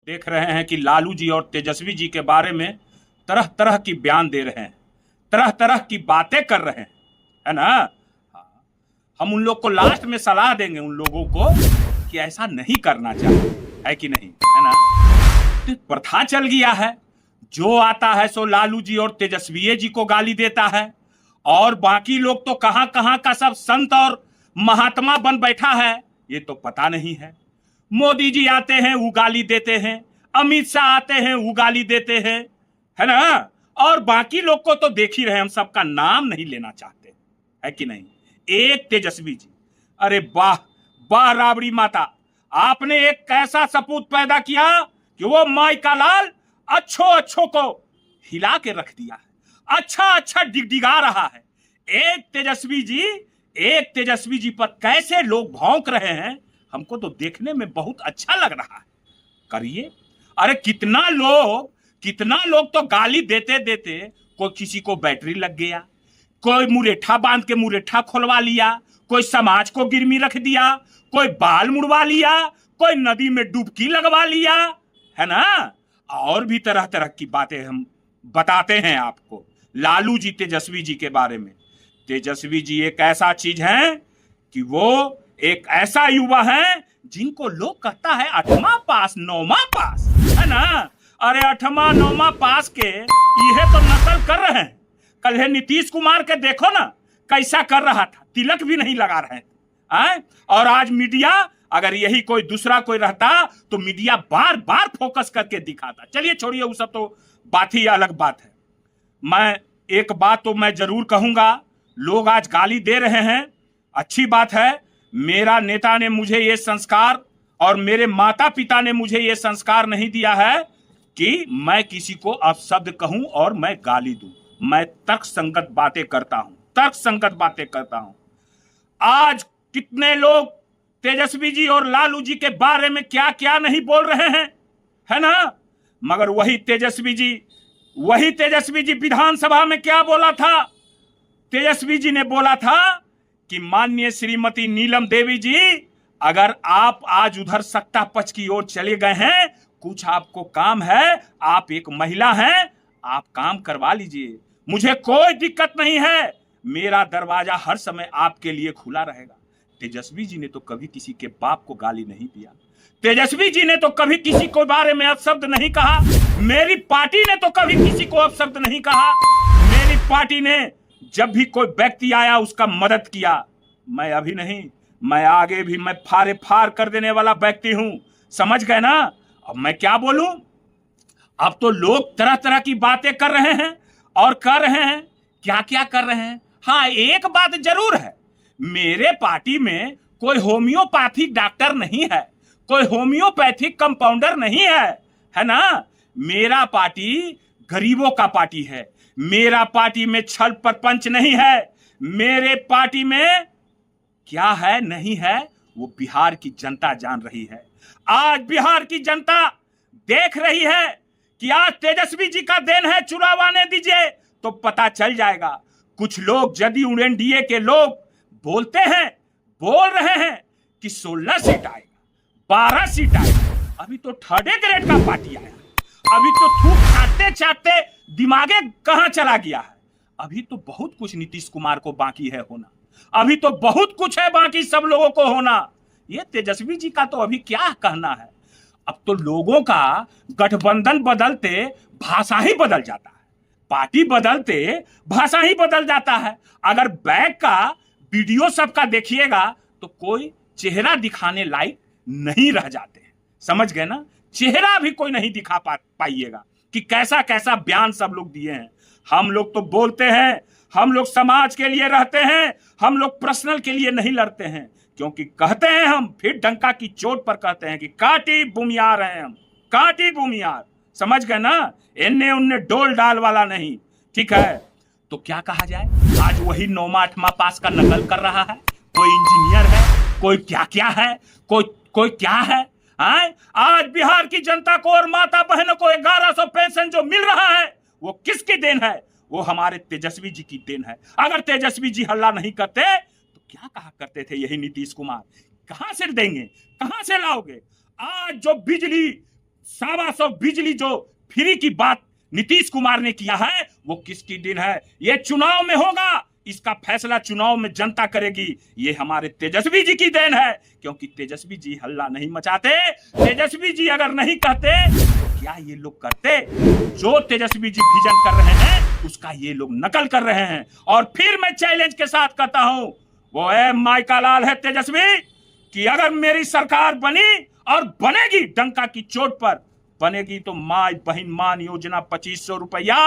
देख रहे हैं कि लालू जी और तेजस्वी जी के बारे में तरह तरह की बयान दे रहे हैं, तरह तरह की बातें कर रहे हैं, है ना। हम उन लोग को लास्ट में सलाह देंगे, उन लोगों को, कि ऐसा नहीं करना चाहिए, है कि नहीं, है ना। तो प्रथा चल गया है, जो आता है सो लालू जी और तेजस्वी जी को गाली देता है, और बाकी लोग तो कहां कहां का सब संत और महात्मा बन बैठा है, ये तो पता नहीं है। मोदी जी आते हैं वो गाली देते हैं, अमित शाह आते हैं वो गाली देते हैं, है ना। और बाकी लोग को तो देख ही रहे, हम सबका नाम नहीं लेना चाहते, है कि नहीं। एक तेजस्वी जी, अरे वाह वाह राबड़ी माता, आपने एक कैसा सपूत पैदा किया कि वो माई का लाल अच्छो को हिला के रख दिया है, अच्छा डिगडिगा रहा है। एक तेजस्वी जी पर कैसे लोग भौंक रहे हैं, हमको तो देखने में बहुत अच्छा लग रहा है। करिए, अरे कितना लोग तो गाली देते देते, कोई किसी को बैटरी लग गया, कोई मुरेठा बांध के मुरेठा खोलवा लिया, कोई समाज को गिरमी रख दिया, कोई बाल मुड़वा लिया, कोई नदी में डुबकी लगवा लिया, है ना। और भी तरह तरह की बातें हम बताते हैं आपको लालू जी तेजस्वी जी के बारे में। तेजस्वी जी एक ऐसा चीज है कि वो एक ऐसा युवा है जिनको लोग कहता है 8वां पास 9वां पास, है ना। अरे 8वां 9वां पास के ये तो नकल कर रहे हैं। कल है नीतीश कुमार के देखो ना कैसा कर रहा था, तिलक भी नहीं लगा रहे हैं। और आज मीडिया, अगर यही कोई दूसरा कोई रहता तो मीडिया बार बार फोकस करके दिखाता। चलिए छोड़िए, वो सब तो बात ही अलग बात है। मैं एक बात तो मैं जरूर कहूंगा, लोग आज गाली दे रहे हैं, अच्छी बात है। मेरा नेता ने मुझे ये संस्कार और मेरे माता पिता ने मुझे ये संस्कार नहीं दिया है कि मैं किसी को अपशब्द कहूं और मैं गाली दूं। मैं तर्क संगत बातें करता हूं। आज कितने लोग तेजस्वी जी और लालू जी के बारे में क्या क्या नहीं बोल रहे हैं, है ना। मगर वही तेजस्वी जी विधानसभा में क्या बोला था। तेजस्वी जी ने बोला था कि माननीय श्रीमती नीलम देवी जी, अगर आप आज उधर सत्ता पक्ष की ओर चले गए हैं, कुछ आपको काम है, आप एक महिला हैं, आप काम करवा लीजिए, मुझे कोई दिक्कत नहीं है, मेरा दरवाजा हर समय आपके लिए खुला रहेगा। तेजस्वी जी ने तो कभी किसी के बाप को गाली नहीं दिया, तेजस्वी जी ने तो कभी किसी को बारे में अपशब्द नहीं कहा, मेरी पार्टी ने तो कभी किसी को अपशब्द नहीं कहा। मेरी पार्टी ने जब भी कोई व्यक्ति आया उसका मदद किया। मैं अभी नहीं, मैं आगे भी मैं फारे फार कर देने वाला व्यक्ति हूं, समझ गए ना। अब मैं क्या बोलूं, अब तो लोग तरह तरह की बातें कर रहे हैं और कर रहे हैं, क्या क्या कर रहे हैं। हाँ, एक बात जरूर है, मेरे पार्टी में कोई होम्योपैथिक डॉक्टर नहीं है, कोई होम्योपैथिक कंपाउंडर नहीं है ना। मेरा पार्टी गरीबों का पार्टी है, मेरा पार्टी में छल प्रपंच नहीं है। मेरे पार्टी में क्या है नहीं है वो बिहार की जनता जान रही है। आज बिहार की जनता देख रही है कि आज तेजस्वी जी का देन है, चुनाव आने दीजिए तो पता चल जाएगा। कुछ लोग जदयू एनडीए के लोग बोल रहे हैं कि 16 सीट आएगा, 12 सीट आएगा। अभी तो 3rd ग्रेड का पार्टी आया, अभी तो थूक चाटते दिमागे कहां चला गया है। अभी तो बहुत कुछ नीतीश कुमार को बाकी है होना, अभी तो बहुत कुछ है बाकी सब लोगों को होना। ये तेजस्वी जी का तो अभी क्या कहना है। अब तो लोगों का गठबंधन बदलते भाषा ही बदल जाता है, पार्टी बदलते भाषा ही बदल जाता है। अगर बैक का वीडियो सबका देखिएगा तो कोई चेहरा दिखाने लायक नहीं रह जाते हैं, समझ गए ना। चेहरा भी कोई नहीं दिखा पाइएगा कि कैसा कैसा बयान सब लोग दिए हैं। हम लोग तो बोलते हैं, हम लोग समाज के लिए रहते हैं, हम लोग पर्सनल के लिए नहीं लड़ते हैं, क्योंकि कहते हैं हम, फिर डंका की चोट पर कहते हैं कि काटी बुमियार हैं हम, काटी बुमियार, समझ गए ना। इन्ने उन्ने डोल डाल वाला नहीं, ठीक है। तो क्या कहा जाए, आज वही 9वां 8वां पास का नकल कर रहा है, कोई इंजीनियर है, कोई क्या क्या है, कोई क्या है। आज बिहार की जनता को और माता बहनों को 1100 पेंशन जो मिल रहा है वो किसकी देन है, वो हमारे तेजस्वी जी की देन है। अगर तेजस्वी जी हल्ला नहीं करते तो क्या कहा करते थे यही नीतीश कुमार, कहां से देंगे, कहां से लाओगे। आज जो बिजली 125 बिजली जो फ्री की बात नीतीश कुमार ने किया है वो किसकी देन है? ये चुनाव में होगा, इसका फैसला चुनाव में जनता करेगी। ये हमारे तेजस्वी जी की देन है, क्योंकि तेजस्वी जी हल्ला नहीं मचाते। तेजस्वी जी अगर नहीं कहते तो क्या ये लोग करते? जो तेजस्वी जी विजन कर रहे हैं उसका ये लोग नकल कर रहे हैं। और फिर मैं चैलेंज के साथ कहता हूं, वो है माइका लाल है तेजस्वी, कि अगर मेरी सरकार बनी और बनेगी डंका की चोट पर बनेगी तो मां बहन मान योजना 2500 रुपया,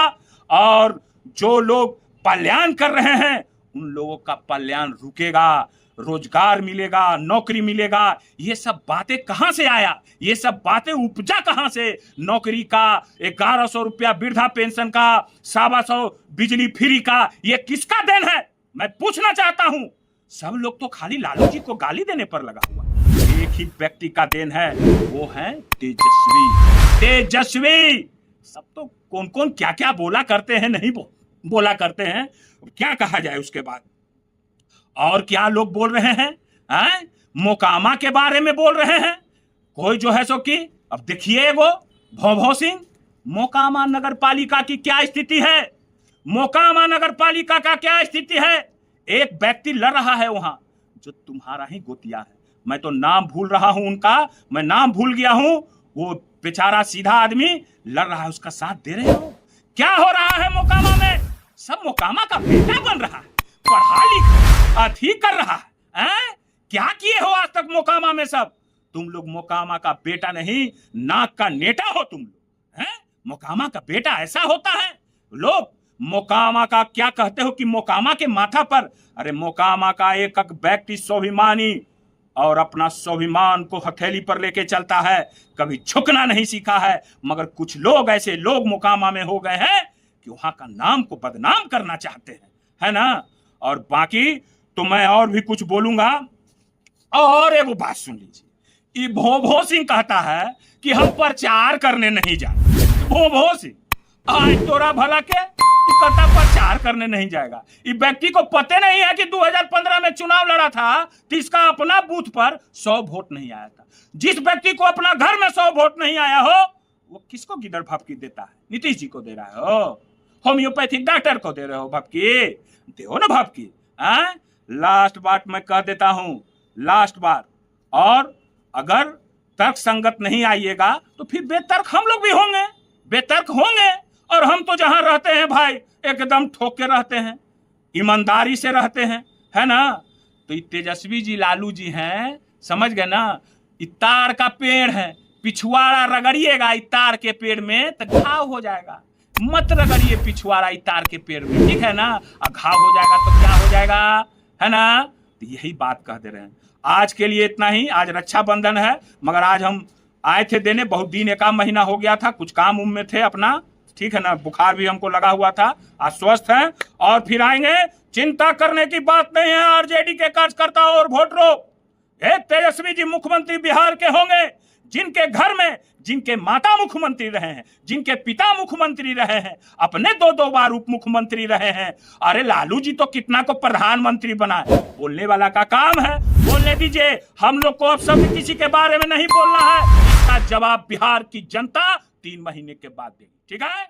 और जो लोग पलायन कर रहे हैं उन लोगों का पलायन रुकेगा, रोजगार मिलेगा, नौकरी मिलेगा। ये सब बातें कहां से आया? ये सब बातें उपजा कहां से? नौकरी का, 1100 रुपया वृद्धा पेंशन का, 125 बिजली फ्री का, ये किसका देन है? मैं पूछना चाहता हूं। सब लोग तो खाली लालू जी को गाली देने पर लगा हुआ। एक ही व्यक्ति का देन है, वो है तेजस्वी। तेजस्वी सब तो कौन कौन क्या क्या बोला करते हैं, नहीं बोला करते हैं, क्या कहा जाए उसके बाद। और क्या लोग बोल रहे हैं? मोकामा के बारे में बोल रहे हैं कोई जो है सो कि अब देखिए वो भौभौ सिंह, मोकामा नगर पालिका की क्या स्थिति है? मोकामा नगर पालिका का क्या स्थिति है? एक व्यक्ति लड़ रहा है वहां जो तुम्हारा ही गोतिया है, मैं तो नाम भूल रहा हूं उनका, मैं नाम भूल गया हूं। वो बेचारा सीधा आदमी लड़ रहा है, उसका साथ दे रहे हो? क्या हो रहा है मोकामा में? सब मोकामा का बेटा बन रहा है, पढ़ा लिखा अथी कर रहा है। क्या किए हो आज तक मोकामा में? सब तुम लोग मोकामा का बेटा नहीं, नाक का नेटा हो तुम लोग। मोकामा का बेटा ऐसा होता है? लोग मोकामा का क्या कहते हो कि मोकामा के माथा पर, अरे मोकामा का एक एक व्यक्ति स्वाभिमानी और अपना स्वाभिमान को हथेली पर लेके चलता है, कभी झुकना नहीं सीखा है। मगर कुछ लोग ऐसे लोग मोकामा में हो गए हैं कि वहां का नाम को बदनाम करना चाहते हैं, है ना? और बाकी तो मैं और भी कुछ बोलूंगा। और एगो बात सुन लीजिए, ये भोभो सिंह कहता है कि हम प्रचार करने नहीं जाए। भोभो सिंह आज तोरा भला के कहता प्रचार करने नहीं जाएगा। इस व्यक्ति को पता नहीं है कि 2015 में चुनाव लड़ा था तो इसका अपना बूथ पर 100 वोट नहीं आया था। जिस व्यक्ति को अपना घर में 100 वोट नहीं आया हो वो किसको गिदड़ भपकी देता है? नीतीश जी को दे रहा हो, होम्योपैथिक डॉक्टर को दे रहे हो भपकी, दो ना भपकी। लास्ट बात मैं कह देता हूं, लास्ट बार, और अगर तर्क संगत नहीं आइएगा तो फिर बेतर्क हम लोग भी होंगे, बेतर्क होंगे। और हम तो जहां रहते हैं भाई एकदम ठोक के रहते हैं, ईमानदारी से रहते हैं, है ना? तो तेजस्वी जी लालू जी हैं, समझ गए ना? इतार का पेड़ है, पिछुआड़ा रगड़िएगा इतार के पेड़ में तो घाव हो जाएगा। मत रगड़िए पिछुआड़ा इतार के पेड़ में, ठीक है ना? घाव हो जाएगा तो क्या हो जाएगा, है ना? तो यही बात कह दे रहे हैं। आज के लिए इतना ही। आज रक्षाबंधन है, मगर आज हम आए थे देने, बहुत दिन, एक महीना हो गया था, कुछ काम उम में थे अपना, ठीक है ना? बुखार भी हमको लगा हुआ था, आज स्वस्थ हैं और फिर आएंगे। चिंता करने की बात नहीं है। आरजेडी के कार्यकर्ताओं और वोटरों, तेजस्वी जी मुख्यमंत्री बिहार के होंगे, जिनके घर में जिनके माता मुख्यमंत्री रहे हैं, जिनके पिता मुख्यमंत्री रहे हैं, अपने 2-2 बार उप मुख्यमंत्री रहे हैं। अरे लालू जी तो कितना को प्रधानमंत्री बनाए, बोलने वाला का काम है, बोलने दीजिए। हम लोग को अब सब किसी के बारे में नहीं बोलना है। इसका जवाब बिहार की जनता 3 महीने के बाद देगी, ठीक है?